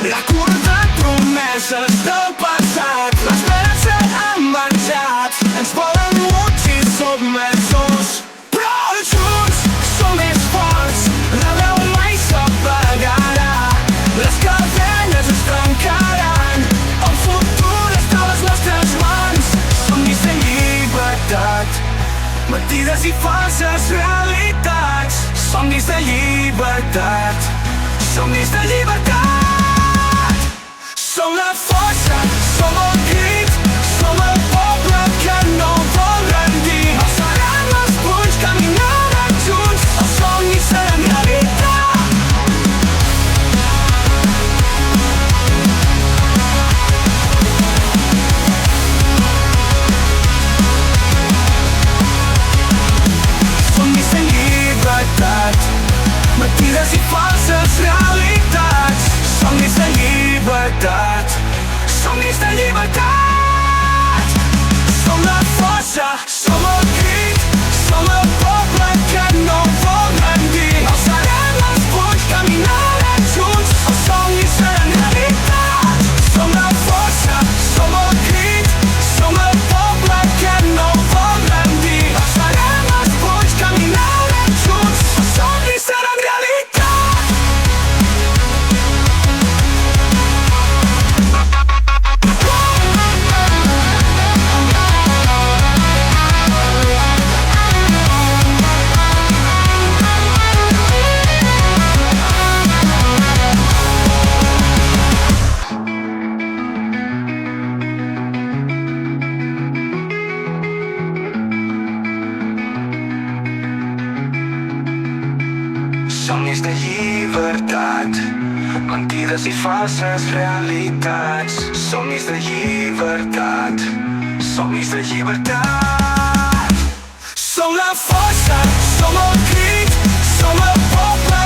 recordant promeses del passat. L'esperança han marxat, ens volen buits i sotmesos. Però junts som més forts, la veu mai s'apagarà. Les cadenes es trencaran, el futur està a les nostres mans. Somnis de llibertat, mentides i falses realitats. Somnis de llibertat, somnis de llibertat. Som la força, som el crit, som el poble que no vol rendir. Alçarem els punys, caminarem junts, els somnis seran realitat. Somnis de llibertat, mentides i falses realitats. Somnis de llibertat, somnis de llibertat. Som la força, som el crit, som el poble que no vol rendir. Alçarem els punys, caminarem junts, els somnis seran realitat. Som la força, som el crit, som el poble que no vol rendir. Alçarem els punys, caminarem junts, els somnis seran realitat. Somnis de llibertat, mentides i falses realitats. Somnis de llibertat, somnis de llibertat. Som la força, som el crit, som el poble